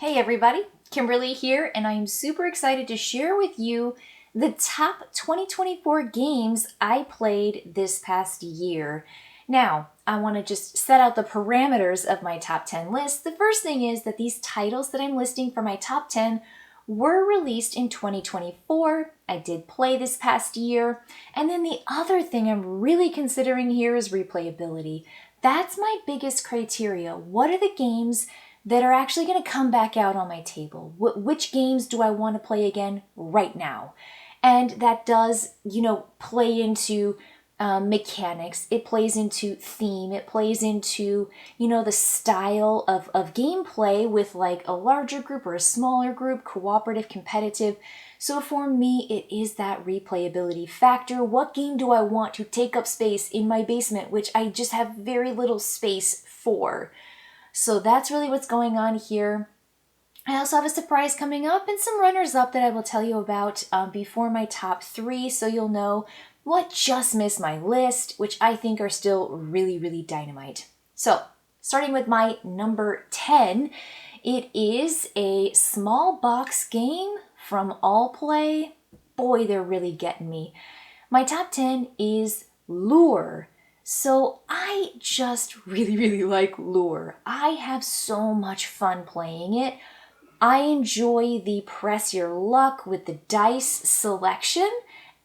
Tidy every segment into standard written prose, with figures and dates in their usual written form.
Hey everybody, Kimberly here, and I'm super excited to share with you the top 2024 games I played this past year. Now, I want to just set out the parameters of my top 10 list. The first thing is that these titles that I'm listing for my top 10 were released in 2024. I did play this past year. And then the other thing I'm really considering here is replayability. That's my biggest criteria. What are the games that are actually going to come back out on my table? Which games do I want to play again right now? And that does, play into mechanics. It plays into theme. It plays into, the style of gameplay with like a larger group or a smaller group, cooperative, competitive. So for me, it is that replayability factor. What game do I want to take up space in my basement, which I just have very little space for? So that's really what's going on here. I also have a surprise coming up and some runners-up that I will tell you about before my top 3, so you'll know what just missed my list, which I think are still really, really dynamite. So, starting with my number 10, it is a small box game from Allplay. Boy, they're really getting me. My top 10 is Lure. So I just really, really like Lure. I have so much fun playing it. I enjoy the press your luck with the dice selection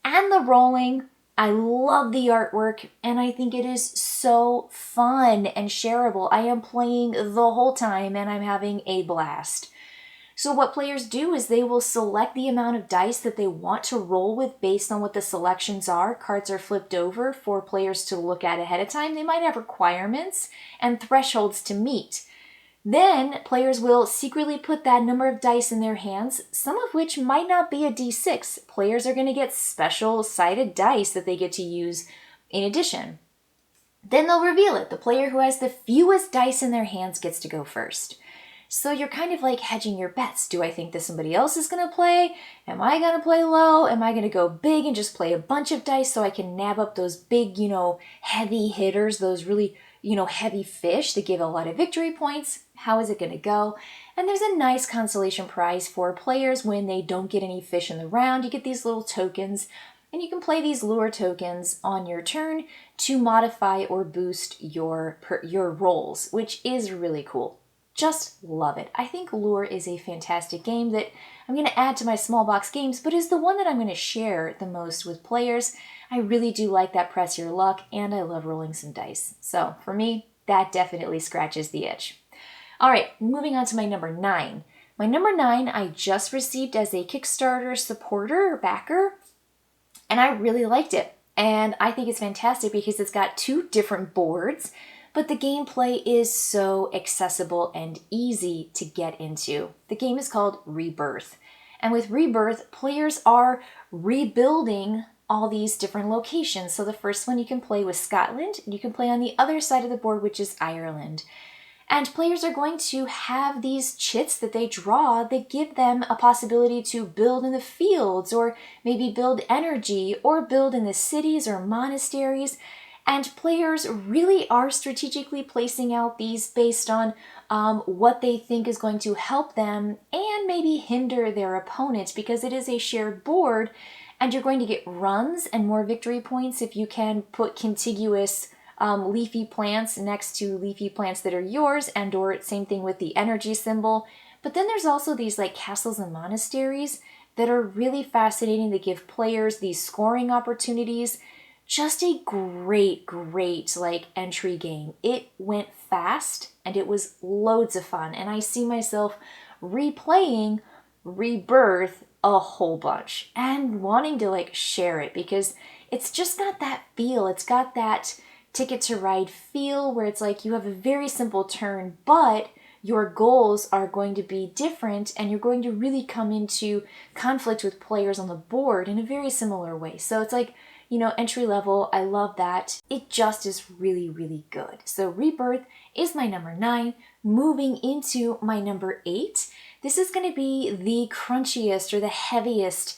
and the rolling. I love the artwork and I think it is so fun and shareable. I am playing the whole time and I'm having a blast. So what players do is they will select the amount of dice that they want to roll with based on what the selections are. Cards are flipped over for players to look at ahead of time. They might have requirements and thresholds to meet. Then players will secretly put that number of dice in their hands, some of which might not be a d6. Players are going to get special sided dice that they get to use in addition. Then they'll reveal it. The player who has the fewest dice in their hands gets to go first. So you're kind of like hedging your bets. Do I think that somebody else is going to play? Am I going to play low? Am I going to go big and just play a bunch of dice so I can nab up those big, heavy hitters, those really, heavy fish that give a lot of victory points? How is it going to go? And there's a nice consolation prize for players when they don't get any fish in the round. You get these little tokens, and you can play these lure tokens on your turn to modify or boost your rolls, which is really cool. Just love it. I think Lure is a fantastic game that I'm going to add to my small box games, but is the one that I'm going to share the most with players. I really do like that press your luck, and I love rolling some dice. So for me, that definitely scratches the itch. All right, moving on to my number 9. My number 9 I just received as a Kickstarter supporter or backer, and I really liked it. And I think it's fantastic because it's got 2 different boards, but the gameplay is so accessible and easy to get into. The game is called Rebirth. And with Rebirth, players are rebuilding all these different locations. So the first one you can play with Scotland, and you can play on the other side of the board, which is Ireland. And players are going to have these chits that they draw that give them a possibility to build in the fields, or maybe build energy, or build in the cities or monasteries. And players really are strategically placing out these based on what they think is going to help them and maybe hinder their opponent, because it is a shared board and you're going to get runs and more victory points if you can put contiguous leafy plants next to leafy plants that are yours, and or same thing with the energy symbol. But then there's also these like castles and monasteries that are really fascinating. They give players these scoring opportunities. Just a great like entry game. It went fast and it was loads of fun. And I see myself replaying Rebirth a whole bunch and wanting to like share it because it's just got that feel. It's got that Ticket to Ride feel where it's like you have a very simple turn, but your goals are going to be different and you're going to really come into conflict with players on the board in a very similar way. So it's like, entry level. I love that. It just is really, really good. So Rebirth is my number 9. Moving into my number 8. This is going to be the crunchiest or the heaviest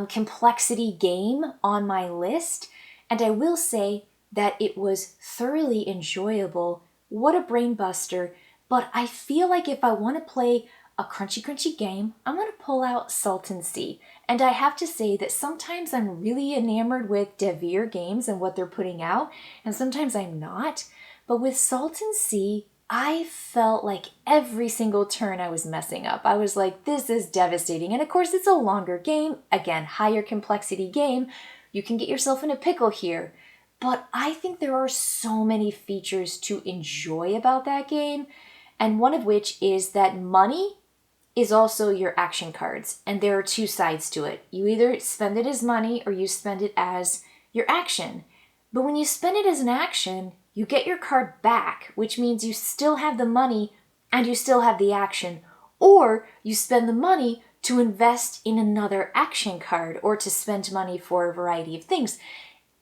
complexity game on my list. And I will say that it was thoroughly enjoyable. What a brain buster. But I feel like if I want to play a crunchy game, I'm going to pull out Sultan Sea. And I have to say that sometimes I'm really enamored with Devere Games and what they're putting out, and sometimes I'm not. But with Sultan Sea, I felt like every single turn I was messing up. I was like, this is devastating. And of course, it's a longer game. Again, higher complexity game. You can get yourself in a pickle here. But I think there are so many features to enjoy about that game. And one of which is that money is also your action cards. And there are two sides to it. You either spend it as money or you spend it as your action. But when you spend it as an action, you get your card back, which means you still have the money and you still have the action. Or you spend the money to invest in another action card or to spend money for a variety of things.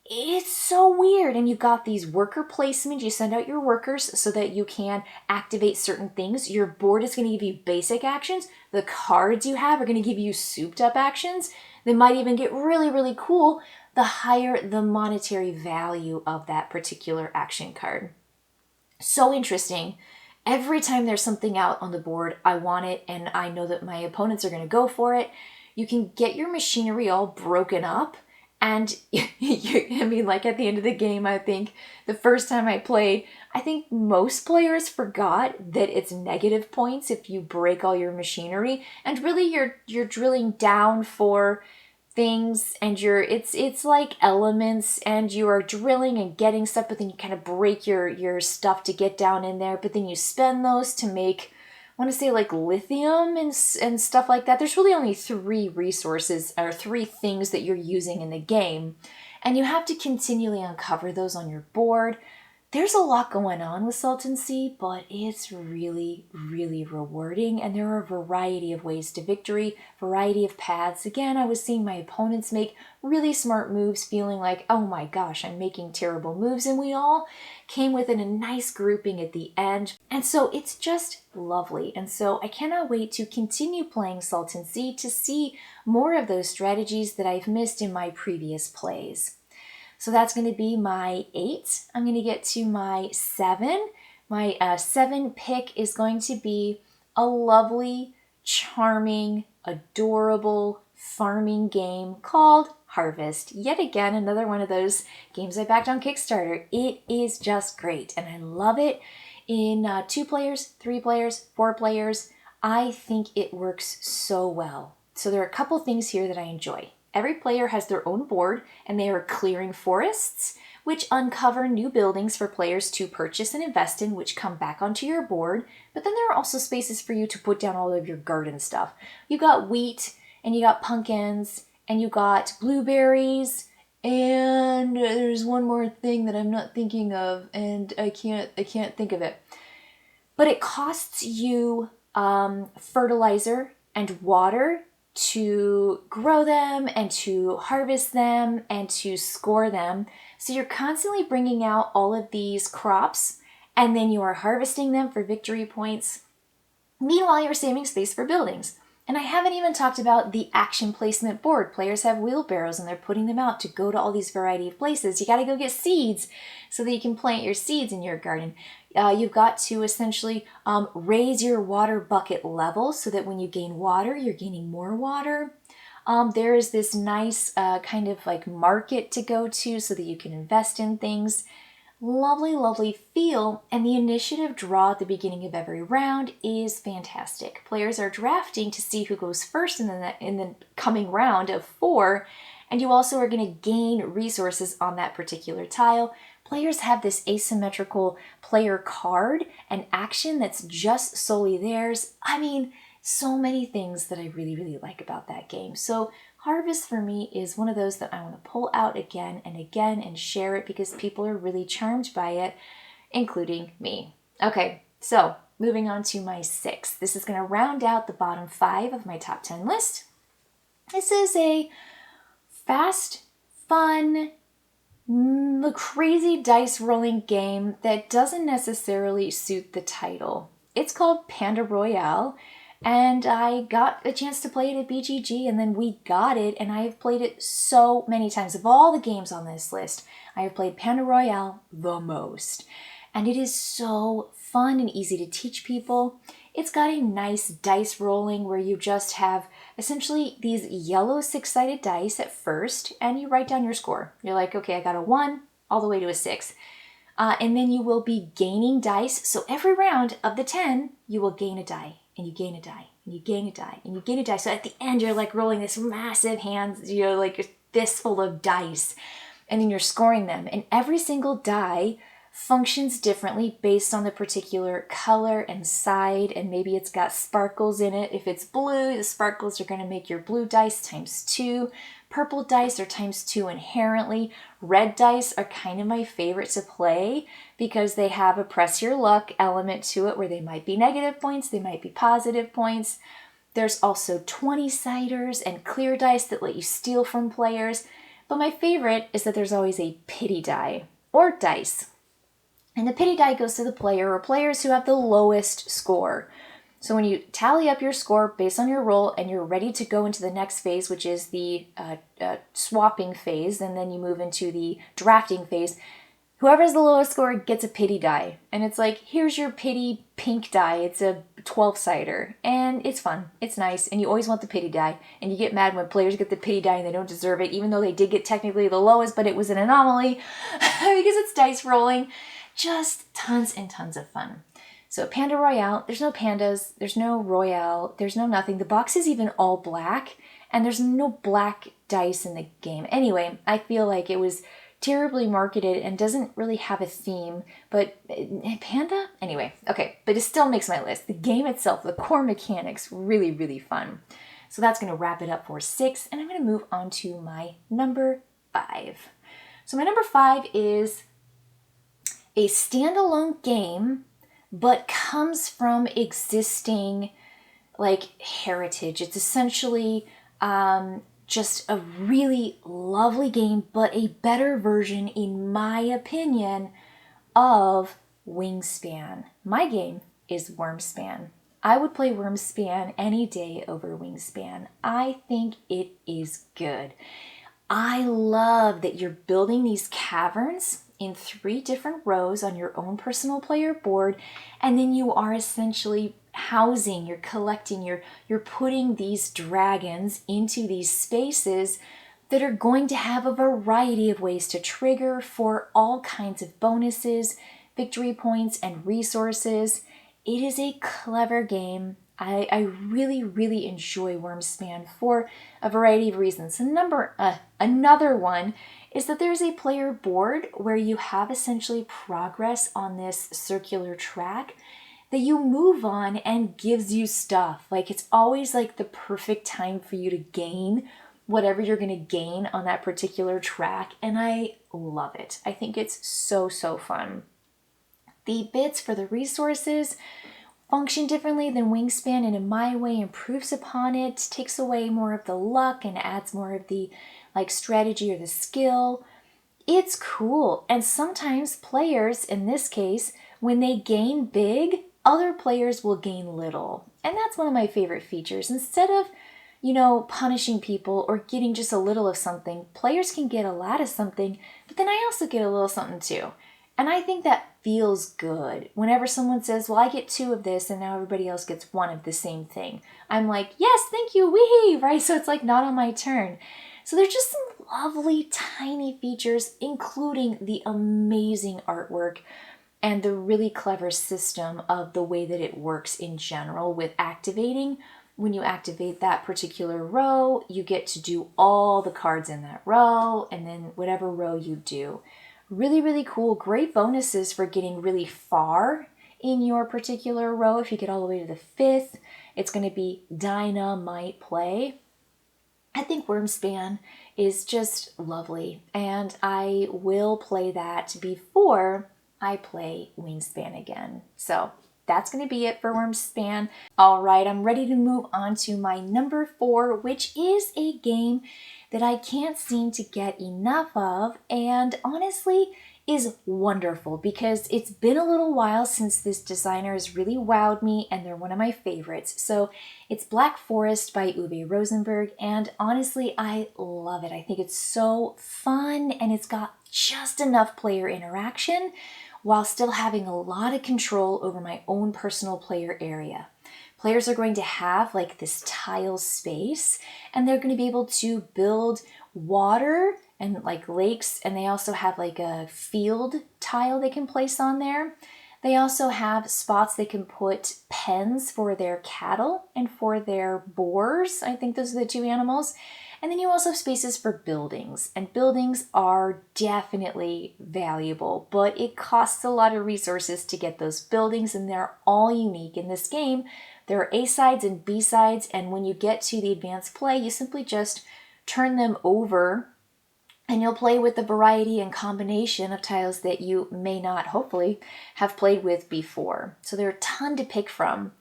It's so weird. And you got these worker placements. You send out your workers so that you can activate certain things. Your board is going to give you basic actions. The cards you have are going to give you souped up actions. They might even get really, really cool the higher the monetary value of that particular action card. So interesting. Every time there's something out on the board, I want it and I know that my opponents are going to go for it. You can get your machinery all broken up. And I mean, like at the end of the game, I think the first time I played, I think most players forgot that it's negative points if you break all your machinery. And really you're drilling down for things and it's like elements and you are drilling and getting stuff, but then you kind of break your stuff to get down in there. But then you spend those to make, I want to say like lithium and stuff like that. There's really only 3 resources or 3 things that you're using in the game. And you have to continually uncover those on your board. There's a lot going on with Sultan Sea, but it's really, really rewarding. And there are a variety of ways to victory, variety of paths. Again, I was seeing my opponents make really smart moves, feeling like, oh my gosh, I'm making terrible moves. And we all came within a nice grouping at the end. And so it's just lovely. And so I cannot wait to continue playing Sultan Sea to see more of those strategies that I've missed in my previous plays. So that's going to be my 8. I'm going to get to my 7. My 7 pick is going to be a lovely, charming, adorable farming game called Harvest. Yet again, another one of those games I backed on Kickstarter. It is just great and I love it in 2 players, 3 players, 4 players. I think it works so well. So there are a couple things here that I enjoy. Every player has their own board and they are clearing forests, which uncover new buildings for players to purchase and invest in, which come back onto your board. But then there are also spaces for you to put down all of your garden stuff. You got wheat and you got pumpkins and you got blueberries and there's one more thing that I'm not thinking of and I can't think of it. But it costs you fertilizer and water to grow them and to harvest them and to score them. So you're constantly bringing out all of these crops and then you are harvesting them for victory points. Meanwhile, you're saving space for buildings. And I haven't even talked about the action placement board. Players have wheelbarrows and they're putting them out to go to all these variety of places. You got to go get seeds so that you can plant your seeds in your garden. You've got to essentially raise your water bucket level so that when you gain water, you're gaining more water. There is this nice kind of like market to go to so that you can invest in things. Lovely, lovely feel. And the initiative draw at the beginning of every round is fantastic. Players are drafting to see who goes first in the coming round of 4. And you also are going to gain resources on that particular tile. Players have this asymmetrical player card and action that's just solely theirs. I mean, so many things that I really, really like about that game. So Harvest for me is one of those that I want to pull out again and again and share it because people are really charmed by it, including me. Okay, so moving on to my 6. This is going to round out the bottom 5 of my top 10 list. This is a fast, fun, crazy dice rolling game that doesn't necessarily suit the title. It's called Panda Royale, and I got a chance to play it at BGG, and then we got it, and I have played it so many times. Of all the games on this list, I have played Panda Royale the most. And it is so fun and easy to teach people. It's got a nice dice rolling where you just have essentially these yellow six-sided dice at first, and you write down your score. You're like, okay, I got a 1 all the way to a 6. And then you will be gaining dice. So every round of the 10, you will gain a die, and you gain a die, and you gain a die, and you gain a die. So at the end, you're like rolling this massive hand, like a fistful of dice, and then you're scoring them. And every single die functions differently based on the particular color and side, and maybe it's got sparkles in it. If it's blue, the sparkles are going to make your blue dice times 2. Purple dice are times 2 inherently. Red dice are kind of my favorite to play because they have a press your luck element to it where they might be negative points, they might be positive points. There's also 20-siders and clear dice that let you steal from players. But my favorite is that there's always a pity die or dice. And the pity die goes to the player or players who have the lowest score. So when you tally up your score based on your roll and you're ready to go into the next phase, which is the swapping phase, and then you move into the drafting phase, whoever has the lowest score gets a pity die. And it's like, here's your pity pink die. It's a 12-sider. And it's fun. It's nice. And you always want the pity die. And you get mad when players get the pity die and they don't deserve it, even though they did get technically the lowest, but it was an anomaly because it's dice rolling. Just tons and tons of fun. So Panda Royale, there's no pandas, there's no Royale, there's no nothing. The box is even all black, and there's no black dice in the game. Anyway, I feel like it was terribly marketed and doesn't really have a theme, but Panda? Anyway, okay, but it still makes my list. The game itself, the core mechanics, really, really fun. So that's going to wrap it up for 6, and I'm going to move on to my number 5. So my number 5 is a standalone game, but comes from existing like heritage. It's essentially just a really lovely game, but a better version, in my opinion, of Wingspan. My game is Wormspan. I would play Wormspan any day over Wingspan. I think it is good. I love that you're building these caverns in 3 different rows on your own personal player board, and then you are essentially housing, you're collecting, you're putting these dragons into these spaces that are going to have a variety of ways to trigger for all kinds of bonuses, victory points, and resources. It is a clever game. I really, really enjoy Wormspan for a variety of reasons. Another one is that there's a player board where you have essentially progress on this circular track that you move on and gives you stuff. Like, it's always like the perfect time for you to gain whatever you're going to gain on that particular track, and I love it. I think it's so, so fun. The bits for the resources function differently than Wingspan, and in my way improves upon it, takes away more of the luck and adds more of the like strategy or the skill. It's cool. And sometimes players, in this case, when they gain big, other players will gain little. And that's one of my favorite features. Instead of, punishing people or getting just a little of something, players can get a lot of something, but then I also get a little something too. And I think that feels good. Whenever someone says, well, I get 2 of this and now everybody else gets 1 of the same thing, I'm like, yes, thank you, wee, right? So it's like not on my turn. So there's just some lovely tiny features, including the amazing artwork and the really clever system of the way that it works in general with activating. When you activate that particular row, you get to do all the cards in that row, and then whatever row you do. Really, really cool. Great bonuses for getting really far in your particular row. If you get all the way to the 5th, it's going to be dynamite play. I think Wormspan is just lovely, and I will play that before I play Wingspan again. So that's going to be it for Wormspan. All right, I'm ready to move on to my number 4, which is a game that I can't seem to get enough of, and honestly is wonderful because it's been a little while since this designer has really wowed me, and they're one of my favorites. So it's Black Forest by Uwe Rosenberg, and honestly, I love it. I think it's so fun, and it's got just enough player interaction while still having a lot of control over my own personal player area. players are going to have like this tile space, and they're going to be able to build water and like lakes, and they also have like a field tile they can place on there. They also have spots they can put pens for their cattle and for their boars. I think those are the two animals. And then you also have spaces for buildings. And buildings are definitely valuable, but it costs a lot of resources to get those buildings, and they're all unique in this game. There are A sides and B sides, and when you get to the advanced play, you simply just turn them over, and you'll play with the variety and combination of tiles that you may not, hopefully, have played with before. So there are a ton to pick from.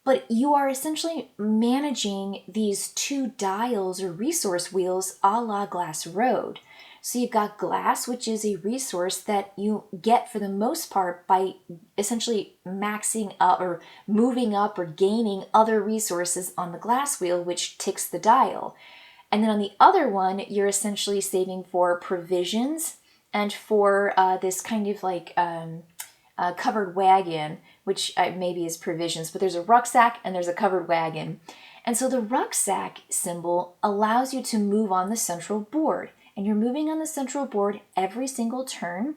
But you are essentially managing these two dials or resource wheels a la Glass Road. So you've got glass, which is a resource that you get for the most part by essentially maxing up or moving up or gaining other resources on the glass wheel, which ticks the dial. And then on the other one, you're essentially saving for provisions and for this kind of like covered wagon, which maybe is provisions, but there's a rucksack and there's a covered wagon. And so the rucksack symbol allows you to move on the central board. And you're moving on the central board every single turn,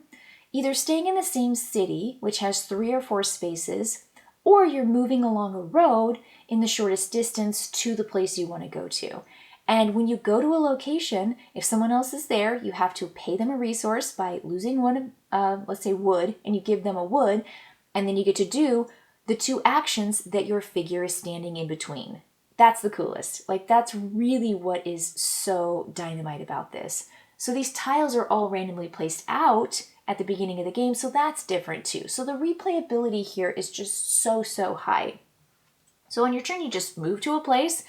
either staying in the same city, which has 3 or 4 spaces, or you're moving along a road in the shortest distance to the place you want to go to. And when you go to a location, if someone else is there, you have to pay them a resource by losing one of, let's say, wood, and you give them a wood, and then you get to do the 2 actions that your figure is standing in between. That's the coolest. Like, that's really what is so dynamite about this. So these tiles are all randomly placed out at the beginning of the game, so that's different too. So the replayability here is just so high. So on your turn, you just move to a place,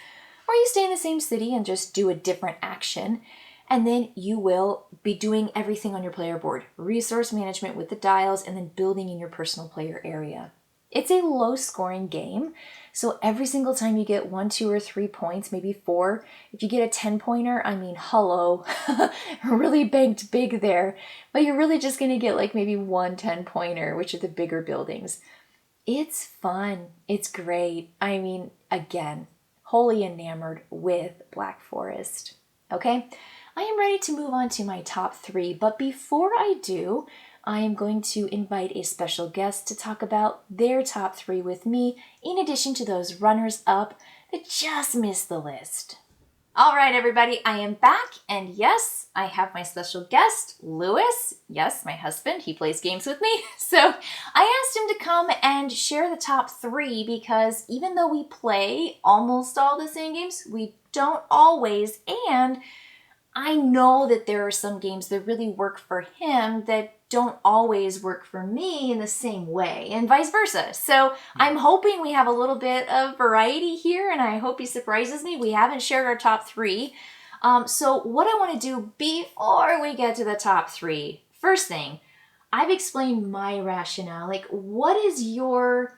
or you stay in the same city and just do a different action. And then you will be doing everything on your player board. Resource management with the dials, and then building in your personal player area. It's a low scoring game. So every single time you get 1, 2, or 3 points, maybe 4. If you get a 10-pointer, I mean, hello, really banked big there. But you're really just going to get like maybe 1 10-pointer, which are the bigger buildings. It's fun. It's great. I mean, again, wholly enamored with Black Forest. Okay, I am ready to move on to my top 3, but before I do, I am going to invite a special guest to talk about their top 3 with me, in addition to those runners-up that just missed the list. All right, everybody, I am back, and yes, I have my special guest, Lewis. Yes, my husband, he plays games with me. So I asked him to come and share the top 3 because even though we play almost all the same games, we don't always, and I know that there are some games that really work for him that don't always work for me in the same way, and vice versa. So I'm hoping we have a little bit of variety here, and I hope he surprises me. We haven't shared our top 3. So what I want to do before we get to the top 3, first thing, I've explained my rationale. Like, what's your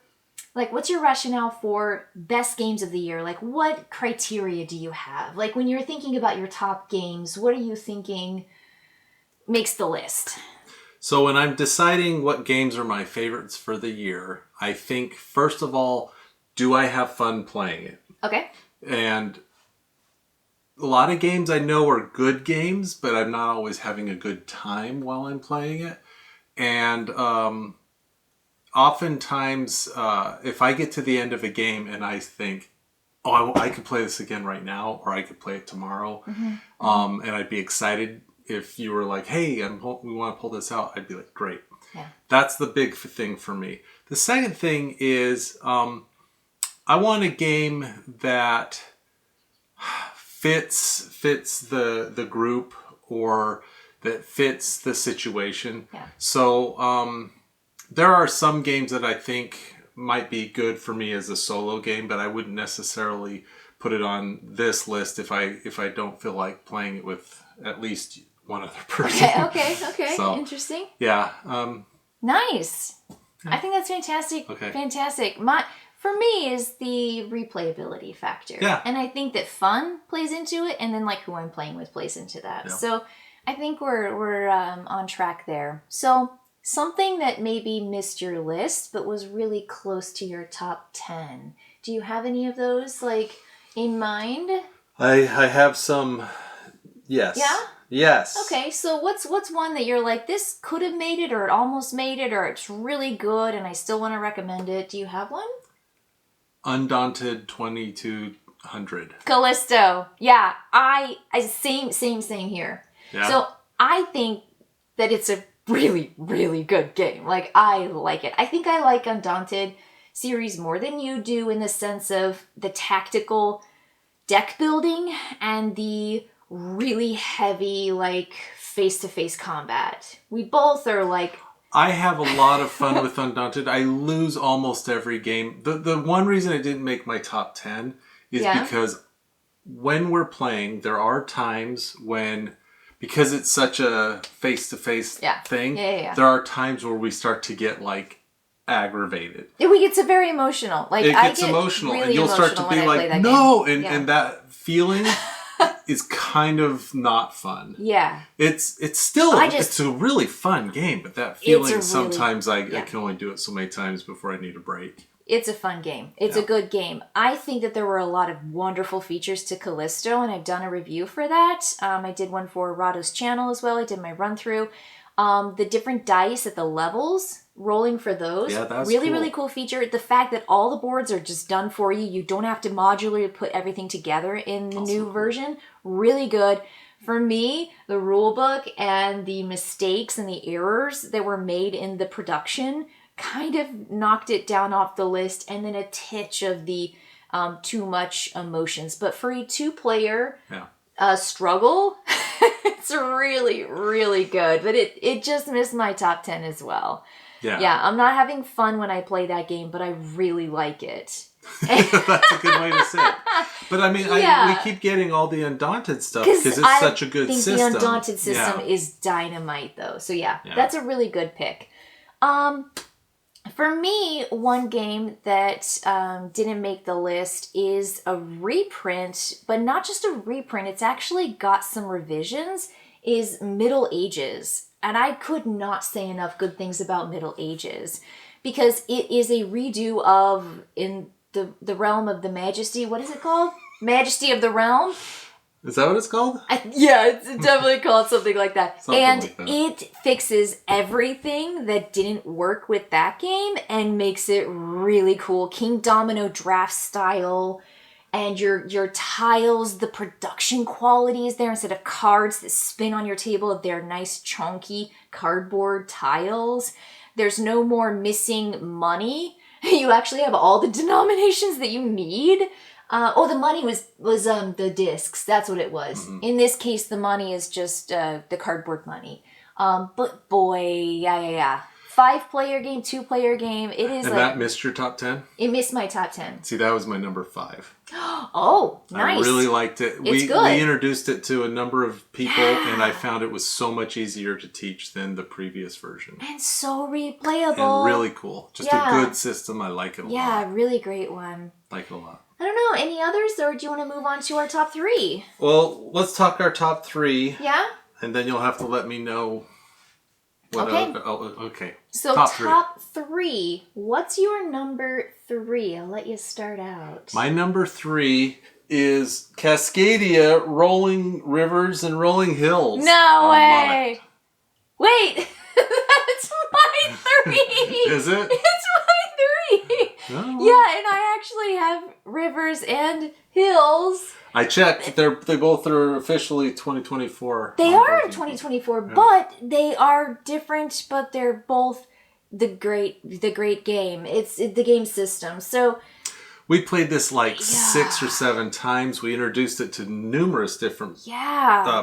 rationale for best games of the year? Like, what criteria do you have? Like, when you're thinking about your top games, what are you thinking makes the list? So when I'm deciding what games are my favorites for the year, I think, first of all, do I have fun playing it? Okay. And a lot of games I know are good games, but I'm not always having a good time while I'm playing it. And oftentimes, if I get to the end of a game and I think, oh, I could play this again right now, or I could play it tomorrow, and I'd be excited if you were like, hey, we want to pull this out, I'd be like, great. Yeah. That's the big thing for me. The second thing is I want a game that fits the group, or that fits the situation. Yeah. So there are some games that I think might be good for me as a solo game, but I wouldn't necessarily put it on this list if I don't feel like playing it with at least one other person. Okay. So, interesting. Yeah. Nice. I think that's fantastic. Okay. Fantastic. For me is the replayability factor. Yeah. And I think that fun plays into it, and then like who I'm playing with plays into that. Yeah. So I think we're on track there. So something that maybe missed your list but was really close to your top 10. Do you have any of those like in mind? I have some. Yes. Yeah? Yes. Okay, so what's one that you're like, this could have made it, or it almost made it, or it's really good and I still want to recommend it? Do you have one? Undaunted 2200. Callisto. Yeah, I same here. Yeah. So I think that it's a really, really good game. Like, I like it. I think I like Undaunted series more than you do in the sense of the tactical deck building and the really heavy, like, face-to-face combat. We both are like... I have a lot of fun with Undaunted. I lose almost every game. The one reason it didn't make my top 10 is because when we're playing, there are times when, because it's such a face-to-face thing, there are times where we start to get, like, aggravated. It gets very emotional. Like, it gets I get emotional, really and you'll start to be like, no, and that feeling is kind of not fun. Yeah, it's still it's a really fun game, but that feeling sometimes I can only do it so many times before I need a break. It's a fun game. It's a good game. I think that there were a lot of wonderful features to Callisto, and I've done a review for that. I did one for Rado's channel as well. I did my run through. The different dice at the levels, rolling for those. Yeah, that's really, really cool feature. The fact that all the boards are just done for you. You don't have to modularly put everything together in the new version. Really good. For me, the rule book and the mistakes and the errors that were made in the production kind of knocked it down off the list, and then a titch of the too much emotions. But for a two-player struggle, it's really, really good. But it just missed my top 10 as well. Yeah, I'm not having fun when I play that game, but I really like it. That's a good way to say it. But I mean, we keep getting all the Undaunted stuff because it's such a good system. I think the Undaunted system is dynamite, though. So that's a really good pick. For me, one game that didn't make the list is a reprint, but not just a reprint. It's actually got some revisions, is Middle Ages. And I could not say enough good things about Middle Ages because it is a redo of, in the realm of the Majesty, what is it called? Majesty of the Realm? Is that what it's called? It's definitely called something like that. It fixes everything that didn't work with that game and makes it really cool. King Domino draft style, and your tiles, the production quality is there instead of cards that spin on your table. They're nice chunky cardboard tiles. There's no more missing money. You actually have all the denominations that you need. The money was the discs. That's what it was. Mm-hmm. In this case, the money is just the cardboard money. But boy, 5-player game, 2-player game. It is. And that missed your top 10? It missed my top 10. See, that was my number 5. Oh, nice. I really liked it. It's good. We introduced it to a number of people, and I found it was so much easier to teach than the previous version. And so replayable. And really cool. Just a good system. I like it a lot. Yeah, really great one. Like it a lot. I don't know. Any others, or do you want to move on to our top 3? Well, let's talk our top 3. Yeah? And then you'll have to let me know what okay. So top 3. What's your number 3? I'll let you start out. My number 3 is Cascadia, Rolling Rivers and Rolling Hills. No way! Wait! That's my 3! Is it? It's my 3! No. Yeah, and I actually have Rivers and Hills. I checked. They both are officially 2024. They are 2024, but they are different. But they're both the great game. It's the game system. So we played this like 6 or 7 times. We introduced it to numerous different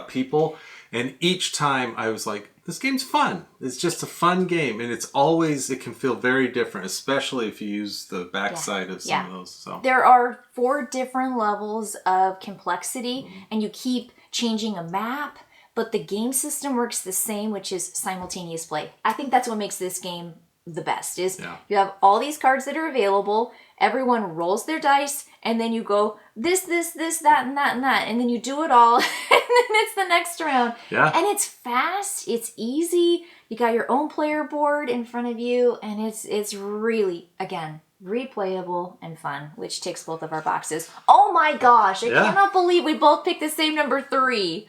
people, and each time I was like, "This game's fun. It's just a fun game, and it can feel very different, especially if you use the backside of some of those." So there are 4 different levels of complexity, and you keep changing a map, but the game system works the same, which is simultaneous play. I think that's what makes this game the best. You have all these cards that are available. Everyone rolls their dice, and then you go this, that, and that, and that, and then you do it all, and then it's the next round. Yeah. And it's fast, it's easy. You got your own player board in front of you, and it's really, again, replayable, and fun, which ticks both of our boxes. Oh my gosh, I cannot believe we both picked the same number 3.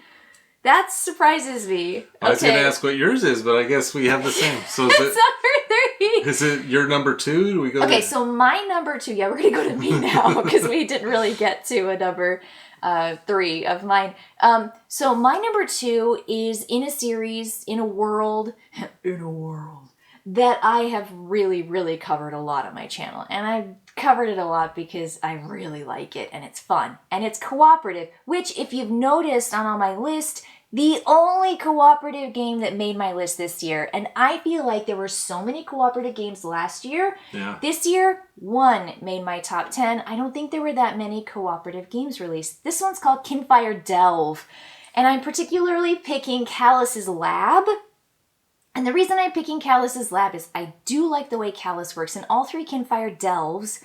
That surprises me. I was going to ask what yours is, but I guess we have the same. So it's number 3. Is it your number 2? Do we go? Okay, so my number 2. Yeah, we're gonna go to me now because we didn't really get to a number 3 of mine. So my number 2 is in a series, in a world that I have really, really covered a lot on my channel, and I've covered it a lot because I really like it and it's fun and it's cooperative, which if you've noticed on my list, the only cooperative game that made my list this year. And I feel like there were so many cooperative games last year. Yeah. This year, one made my top 10. I don't think there were that many cooperative games released. This one's called Kinfire Delve. And I'm particularly picking Callus's Lab. And the reason I'm picking Callus's Lab is I do like the way Callus works. In all 3 Kinfire Delves,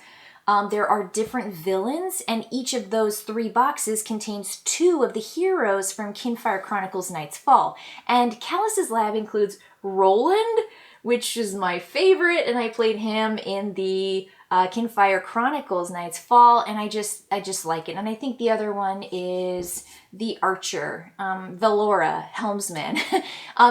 there are different villains, and each of those 3 boxes contains 2 of the heroes from Kinfire Chronicles Night's Fall. And Callus's Lab includes Roland, which is my favorite, and I played him in the Kinfire Chronicles Night's Fall, and I just like it. And I think the other one is the Archer, Velora, Helmsman.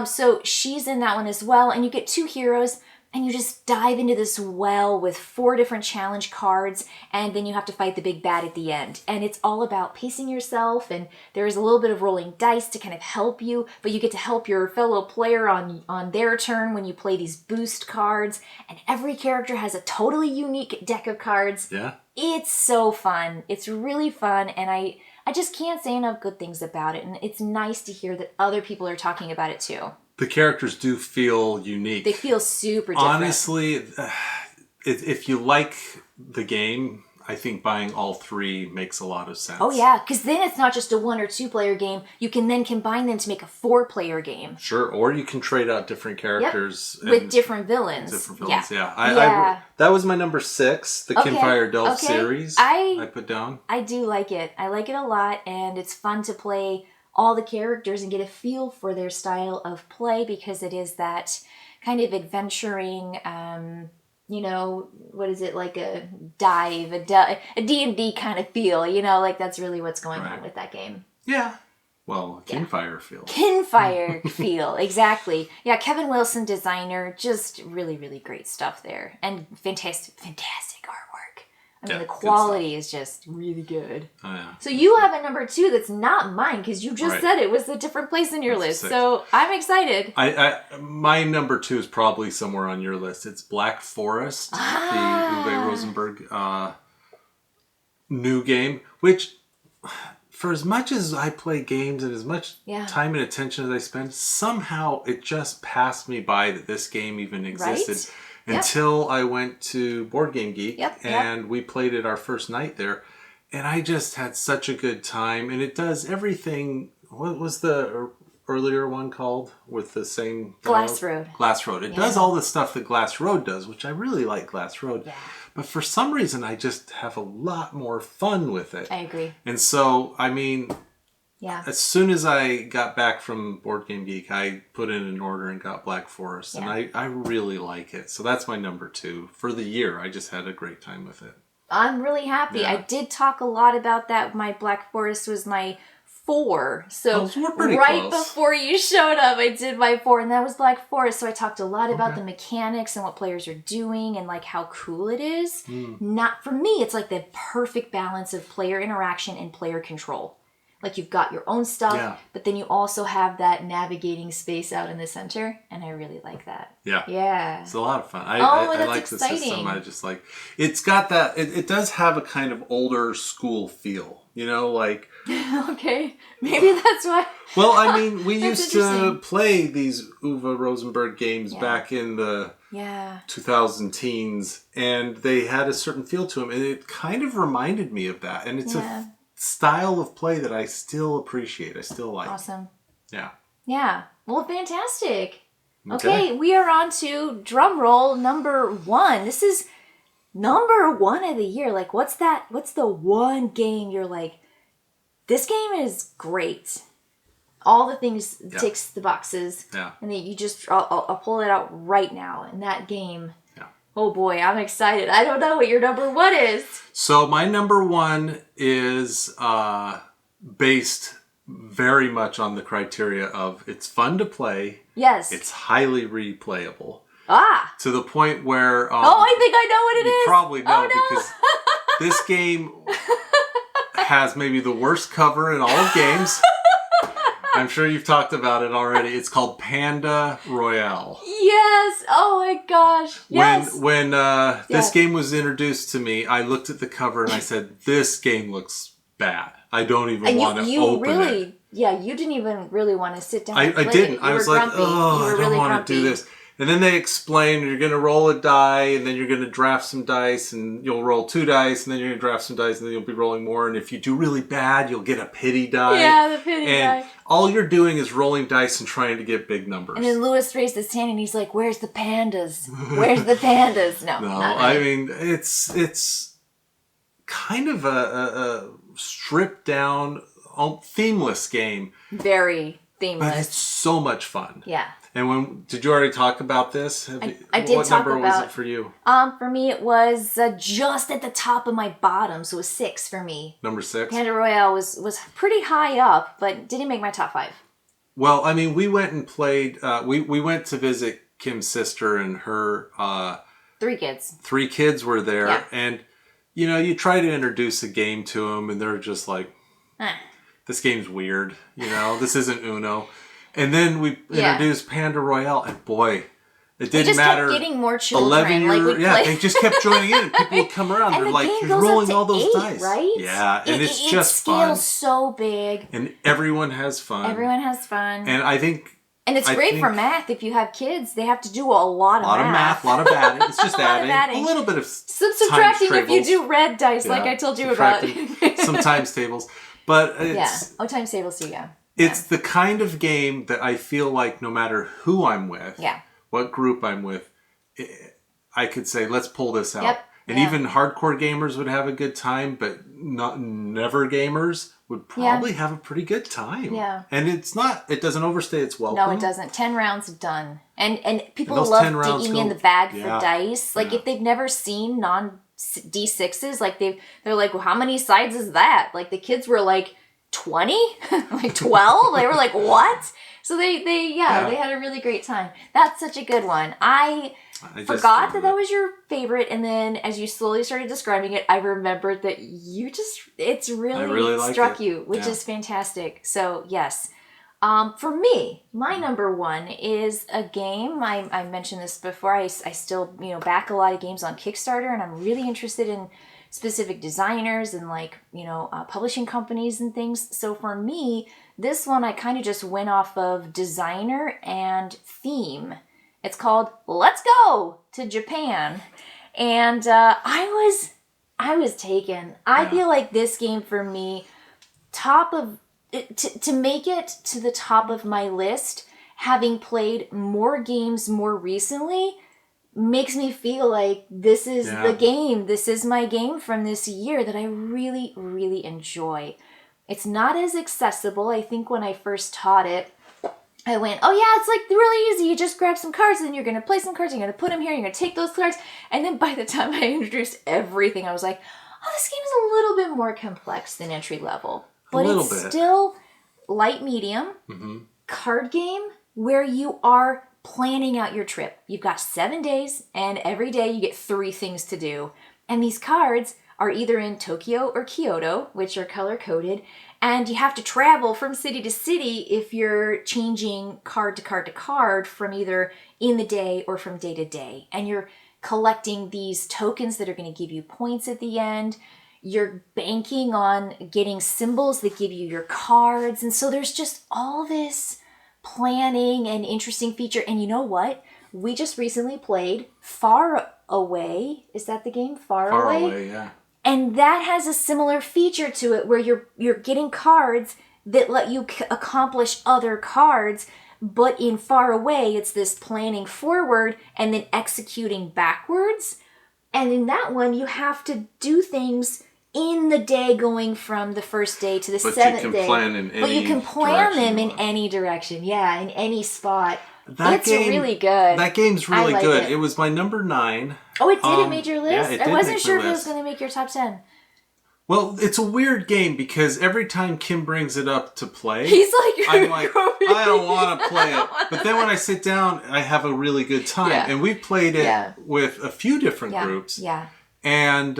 So she's in that one as well, and you get 2 heroes, and you just dive into this well with 4 different challenge cards, and then you have to fight the big bad at the end. And it's all about pacing yourself, and there's a little bit of rolling dice to kind of help you, but you get to help your fellow player on their turn when you play these boost cards, and every character has a totally unique deck of cards. Yeah. It's so fun. It's really fun, and I just can't say enough good things about it, and it's nice to hear that other people are talking about it too. The characters do feel unique. They feel super different. Honestly, if you like the game, I think buying all 3 makes a lot of sense. Oh yeah, because then it's not just a 1 or 2 player game. You can then combine them to make a 4 player game. Sure, or you can trade out different characters. Yep. With different villains. Yeah. That was my number 6, the Kinfire Delve series I put down. I do like it. I like it a lot, and it's fun to play all the characters and get a feel for their style of play, because it is that kind of adventuring, what is it, like a dive, a D&D kind of feel, like that's really what's going on with that game. Yeah. Well, Kinfire feel. Kinfire feel, exactly. Yeah, Kevin Wilson, designer, just really, really great stuff there. And fantastic artwork. I mean, the quality is just really good. Oh, yeah. So you have a number 2 that's not mine, because you just said it was a different place in your list. 6. So I'm excited. My number 2 is probably somewhere on your list. It's Black Forest, the Uwe Rosenberg new game, which, for as much as I play games and as much time and attention as I spend, somehow it just passed me by that this game even existed. Right? Until I went to Board Game Geek and we played it our first night there. And I just had such a good time. And it does everything. What was the earlier one called with the same... Glass Road. Glass Road. It does all the stuff that Glass Road does, which I really like Glass Road. Yeah. But for some reason, I just have a lot more fun with it. I agree. And so, I mean... Yeah. As soon as I got back from Board Game Geek, I put in an order and got Black Forest. And I really like it. So that's my number 2. For the year, I just had a great time with it. I'm really happy. Yeah. I did talk a lot about that. My Black Forest was my 4. So right before you showed up, I did my 4. And that was Black Forest. So I talked a lot about the mechanics and what players are doing and like how cool it is. Not for me, it's like the perfect balance of player interaction and player control. Like you've got your own stuff, but then you also have that navigating space out in the center, and I really like that. Yeah. Yeah. It's a lot of fun. I like the system. I just like... It's got that... It does have a kind of older school feel, like... Okay. Maybe that's why... Well, I mean, we used to play these Uwe Rosenberg games back in the 2010s, and they had a certain feel to them, and it kind of reminded me of that. And it's a style of play that I still appreciate. I still like. Awesome. Yeah. Yeah. Well, fantastic. Okay, we are on to drum roll number 1. This is number 1 of the year. Like, what's the one game you're like, this game is great. All the things ticks the boxes. Yeah. And then you just, I'll pull it out right now. And that game Oh boy, I'm excited. I don't know what your number one is. So my number one is based very much on the criteria of it's fun to play. Yes. It's highly replayable. Ah. To the point where... I think I know what it is. You probably know no. because this game has maybe the worst cover in all of games. I'm sure you've talked about it already. It's called Panda Royale. Yes. Oh my gosh. Yes. When this game was introduced to me, I looked at the cover and I said, "This game looks bad. I don't even want to open it." Yeah, you didn't even really want to sit down. I didn't. I was like, grumpy. "Oh, I don't want to do this." And then they explain you're going to roll a die, and then you're going to draft some dice, and you'll roll 2 dice, and then you're going to draft some dice, and then you'll be rolling more. And if you do really bad, you'll get a pity die. Yeah, the pity die. And all you're doing is rolling dice and trying to get big numbers. And then Lewis raised his hand, and he's like, "Where's the pandas? Where's the pandas?" No, I mean, it's kind of a stripped down, themeless game. Very themeless. But it's so much fun. Yeah. And did you already talk about this? I did What talk number about, was it for you? For me, it was just at the top of my bottom, so it was 6 for me. Number 6? Panda Royale was pretty high up, but didn't make my top 5. Well, I mean, we went and played, we went to visit Kim's sister and her... 3 kids. 3 kids were there, yeah. And, you know, you try to introduce a game to them, and they're just like, this game's weird, you know, this isn't Uno. And then we introduced Panda Royale, and boy, it didn't matter. Kept getting more children. They just kept joining in, and people would come around. And they're like, "You're rolling all those dice, right?" Yeah, and it's just fun. It scales so big, and everyone has fun. And I think, it's great for math. If you have kids, they have to do a lot of math. A lot of adding. It's just adding. A little bit of some subtracting if you do red dice, like I told you about. Some times tables, but it's times tables too. Yeah. It's the kind of game that I feel like no matter who I'm with, what group I'm with, I could say, let's pull this out. Yep. And even hardcore gamers would have a good time, but never gamers would probably have a pretty good time. Yeah. And it doesn't overstay its welcome. No, it doesn't. 10 rounds done. And people love digging in the bag for dice. Like if they've never seen non-D6s, like they're like, well, how many sides is that? Like the kids were like, 20? Like 12? They were like, what? So they had a really great time. That's such a good one. I forgot that was your favorite, and then as you slowly started describing it, I remembered that it's really struck you, which is fantastic. So yes. For me, my number one is a game. I mentioned this before. I still, back a lot of games on Kickstarter, and I'm really interested in specific designers and publishing companies and things. So for me, this one I kind of just went off of designer and theme. It's called Let's Go to Japan. And I was taken. I feel like this game for me, to make it to the top of my list, having played more games more recently, makes me feel like this is the game. This is my game from this year that I really, really enjoy. It's not as accessible. I think when I first taught it, I went, oh yeah, it's like really easy. You just grab some cards and then you're going to play some cards. You're going to put them here. You're going to take those cards. And then by the time I introduced everything, I was like, oh, this game is a little bit more complex than entry level. But it's still light medium card game where you are planning out your trip. You've got 7 days, and every day you get 3 things to do. And these cards are either in Tokyo or Kyoto, which are color-coded, and you have to travel from city to city if you're changing card to card to card from either in the day or from day to day. And you're collecting these tokens that are going to give you points at the end. You're banking on getting symbols that give you your cards. And so there's just all this planning and interesting feature. And you know what? We just recently played Far Away. Is that the game? Far Away? Far Away, yeah. And that has a similar feature to it where you're getting cards that let you accomplish other cards, but in Far Away, it's this planning forward and then executing backwards. And in that one, you have to do things in the day going from the first day to the 7th day. But you can plan in any But you can plan them in any direction. Yeah, in any spot. It's really good. That game's really like good. it. It was my number 9. Oh, it did? It made your list? Yeah, it did. I wasn't make sure my if it was list. going to make your top 10. Well, it's a weird game because every time Kim brings it up to play, He's like, I'm like, I don't want to play it. But then when I sit down, I have a really good time. Yeah. And we played it with a few different groups. Yeah. And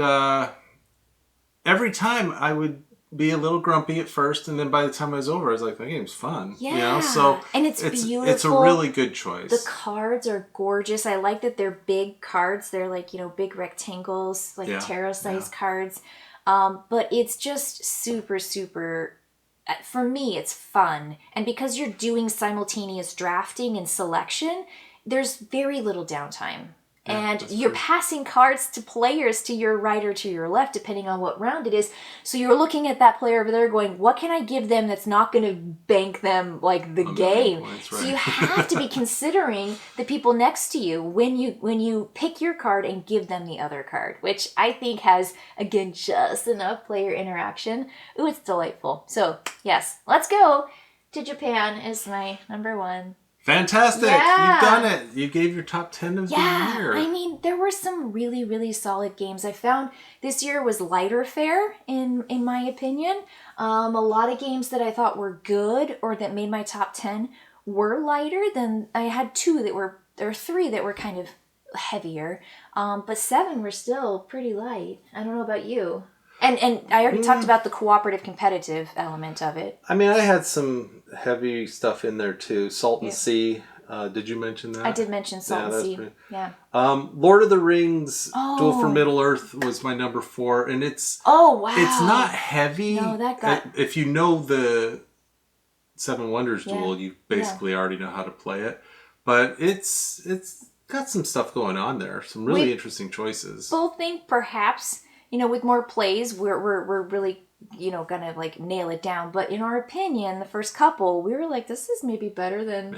every time I would be a little grumpy at first, and then by the time I was over, I was like, that game's fun. Yeah. You know? So and it's beautiful. It's a really good choice. The cards are gorgeous. I like that they're big cards. They're like, big rectangles, like tarot-sized cards. But it's just super, super, for me, it's fun. And because you're doing simultaneous drafting and selection, there's very little downtime. Yeah, and you're passing cards to players to your right or to your left, depending on what round it is. So you're looking at that player over there going, what can I give them that's not going to bank them like the game? Points, right. So you have to be considering the people next to you when you pick your card and give them the other card, which I think has, again, just enough player interaction. Ooh, it's delightful. So yes, let's go to Japan is my number 1. Fantastic! Yeah. You've done it. You gave your top 10 of the year. I mean, there were some really, really solid games. I found this year was lighter fare, in my opinion. A lot of games that I thought were good or that made my top 10 were lighter than... I had 3 that were kind of heavier. But 7 were still pretty light. I don't know about you. And I already talked about the cooperative competitive element of it. I mean, I had some heavy stuff in there too. Salt and Sea. Did you mention that? I did mention Salt and Sea. Yeah. Lord of the Rings, Duel for Middle Earth was my number 4. And it's... Oh, wow. It's not heavy. No, that got... If you know the Seven Wonders Duel, you basically already know how to play it. But it's got some stuff going on there. Some really interesting choices. Both think perhaps... with more plays, we're really, gonna like nail it down. But in our opinion, the first couple, we were like, this is maybe better than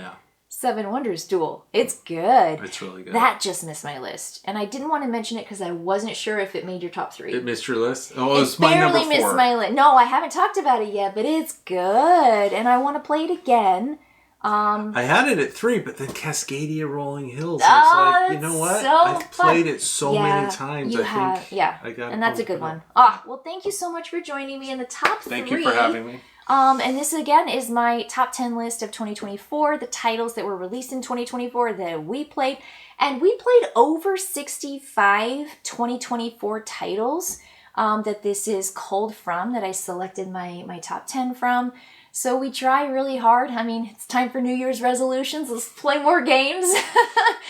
Seven Wonders Duel. It's good. It's really good. That just missed my list. And I didn't want to mention it because I wasn't sure if it made your top 3. It missed your list? Oh, it was my number 4. It barely missed my list. No, I haven't talked about it yet, but it's good. And I want to play it again. I had it at 3, but then Cascadia Rolling Hills. I was like, you know what? I've played it so many times. I think and that's a good one. Well, thank you so much for joining me in the top 3. Thank you for having me. And this again is my top 10 list of 2024, the titles that were released in 2024 that we played. And we played over 65 2024 titles that this is culled from, that I selected my top 10 from. So we try really hard. I mean, it's time for New Year's resolutions. Let's play more games.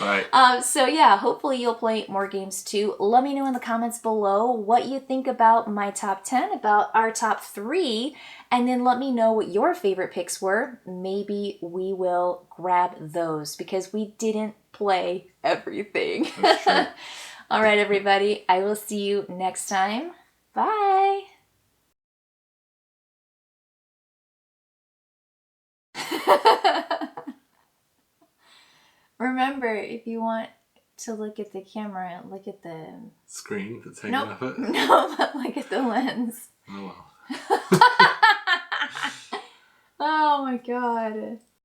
Right. So yeah, hopefully you'll play more games too. Let me know in the comments below what you think about my top 10, about our top 3, and then let me know what your favorite picks were. Maybe we will grab those because we didn't play everything. That's true. All right, everybody. I will see you next time. Bye. Remember, if you want to look at the camera, look at the screen that's hanging off it. No, but look at the lens. Oh well. Oh my god.